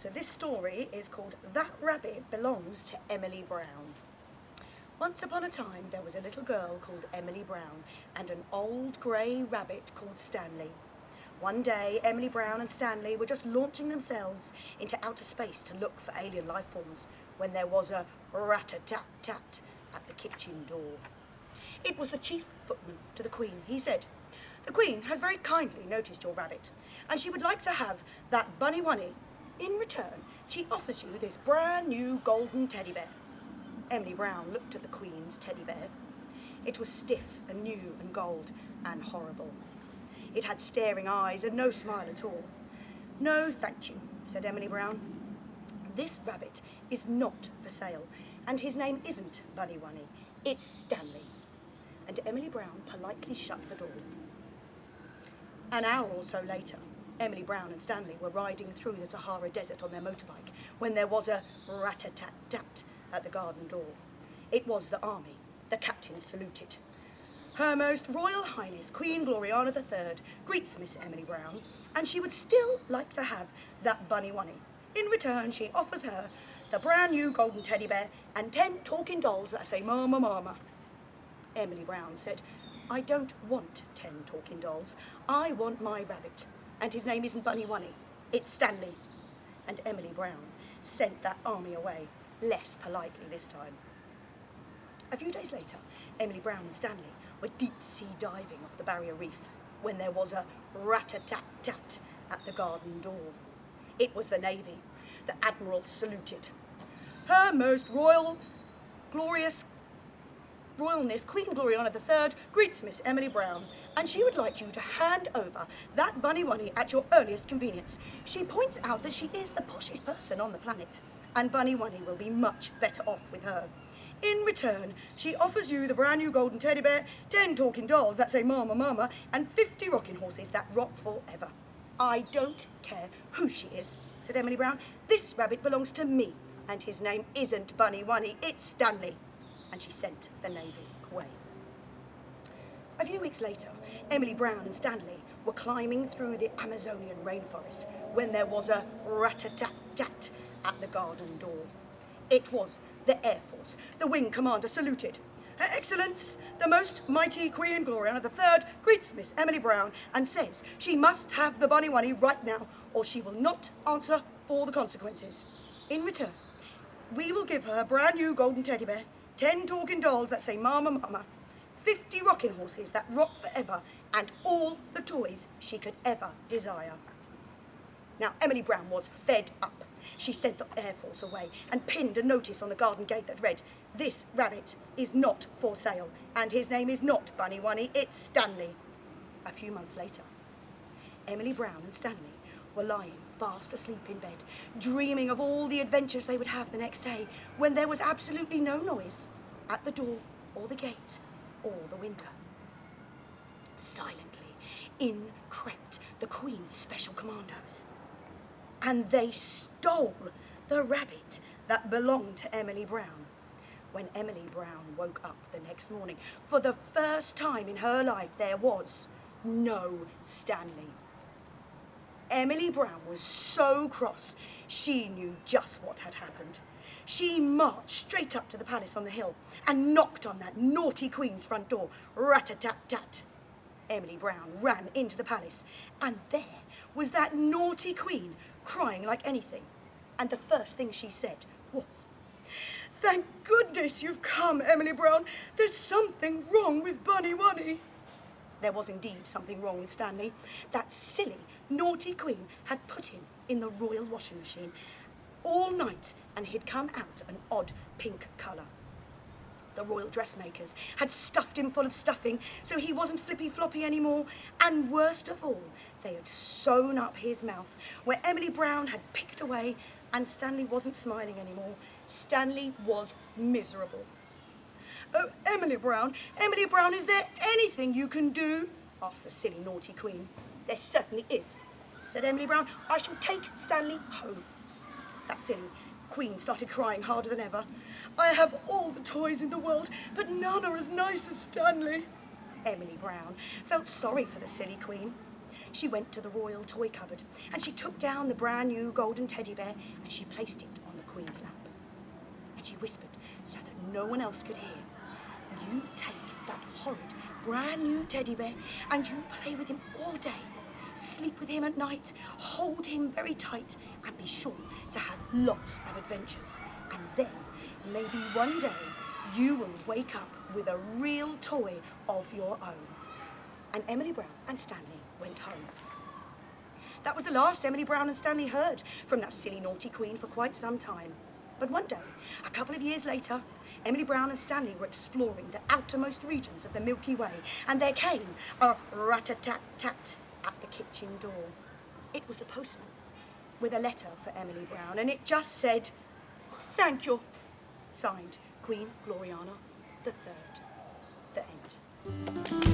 So this story is called That Rabbit Belongs to Emily Brown. Once upon a time there was a little girl called Emily Brown and an old grey rabbit called Stanley. One day Emily Brown and Stanley were just launching themselves into outer space to look for alien life forms when there was a rat-a-tat-tat at the kitchen door. It was the chief footman to the Queen. He said, "The Queen has very kindly noticed your rabbit and she would like to have that bunny-wunny. In return, she offers you this brand new golden teddy bear." Emily Brown looked at the Queen's teddy bear. It was stiff and new and gold and horrible. It had staring eyes and no smile at all. "No, thank you," said Emily Brown. "This rabbit is not for sale, and his name isn't Bunny-Wunny, it's Stanley." And Emily Brown politely shut the door. An hour or so later, Emily Brown and Stanley were riding through the Sahara Desert on their motorbike when there was a rat-a-tat-tat at the garden door. It was the army. The captain saluted. "Her Most Royal Highness Queen Gloriana III greets Miss Emily Brown, and she would still like to have that bunny-wunny. In return, she offers her the brand new golden teddy bear and 10 talking dolls that say mama mama." Emily Brown said, "I don't want 10 talking dolls. I want my rabbit, and his name isn't Bunny-Wunny, it's Stanley." And Emily Brown sent that army away, less politely this time. A few days later, Emily Brown and Stanley were deep-sea diving off the barrier reef when there was a rat-a-tat-tat at the garden door. It was the Navy. The Admiral saluted. "Her Most Royalness Queen Gloriana III greets Miss Emily Brown, and she would like you to hand over that bunny-wunny at your earliest convenience. She points out that she is the poshest person on the planet, and bunny-wunny will be much better off with her. In return, she offers you the brand new golden teddy bear, 10 talking dolls that say mama mama, and 50 rocking horses that rock forever." "I don't care who she is," said Emily Brown. "This rabbit belongs to me, and his name isn't Bunny-Wunny, it's Stanley." And she sent the Navy away. A few weeks later, Emily Brown and Stanley were climbing through the Amazonian rainforest when there was a rat-a-tat-tat at the garden door. It was the Air Force. The Wing Commander saluted. "Her Excellence, the Most Mighty Queen Gloriana III greets Miss Emily Brown and says she must have the bunny-wunny right now or she will not answer for the consequences. In return, we will give her a brand new golden teddy bear, 10 talking dolls that say mama mama, 50 rocking horses that rock forever, and all the toys she could ever desire." Now, Emily Brown was fed up. She sent the Air Force away and pinned a notice on the garden gate that read, "This rabbit is not for sale, and his name is not Bunny-Wunny, it's Stanley." A few months later, Emily Brown and Stanley were lying fast asleep in bed, dreaming of all the adventures they would have the next day, when there was absolutely no noise at the door or the gate or the window. Silently, in crept the Queen's special commandos, and they stole the rabbit that belonged to Emily Brown. When Emily Brown woke up the next morning, for the first time in her life, there was no Stanley. Emily Brown was so cross, she knew just what had happened. She marched straight up to the palace on the hill and knocked on that naughty Queen's front door, rat-a-tat-tat. Emily Brown ran into the palace, and there was that naughty Queen crying like anything. And the first thing she said was, "Thank goodness you've come, Emily Brown. There's something wrong with Bunny-Wunny." There was indeed something wrong with Stanley. That silly, naughty Queen had put him in the royal washing machine all night, and he'd come out an odd pink colour. The royal dressmakers had stuffed him full of stuffing so he wasn't flippy-floppy anymore, and worst of all, they had sewn up his mouth where Emily Brown had picked away, and Stanley wasn't smiling anymore. Stanley was miserable. "Oh, Emily Brown, is there anything you can do?" asked the silly, naughty Queen. "There certainly is," said Emily Brown. "I shall take Stanley home." That silly Queen started crying harder than ever. "I have all the toys in the world, but none are as nice as Stanley." Emily Brown felt sorry for the silly Queen. she went to the royal toy cupboard and she took down the brand new golden teddy bear and she placed it on the Queen's lap. And she whispered so that no one else could hear, "You take that horrid brand new teddy bear and you play with him all day. Sleep with him at night, hold him very tight, and be sure to have lots of adventures. And then, maybe one day, you will wake up with a real toy of your own." And Emily Brown and Stanley went home. That was the last Emily Brown and Stanley heard from that silly, naughty Queen for quite some time. But one day, a couple of years later, Emily Brown and Stanley were exploring the outermost regions of the Milky Way, and there came a rat-a-tat-tat at the kitchen door. It was the postman with a letter for Emily Brown, and it just said, "Thank you." Signed, Queen Gloriana III. The end.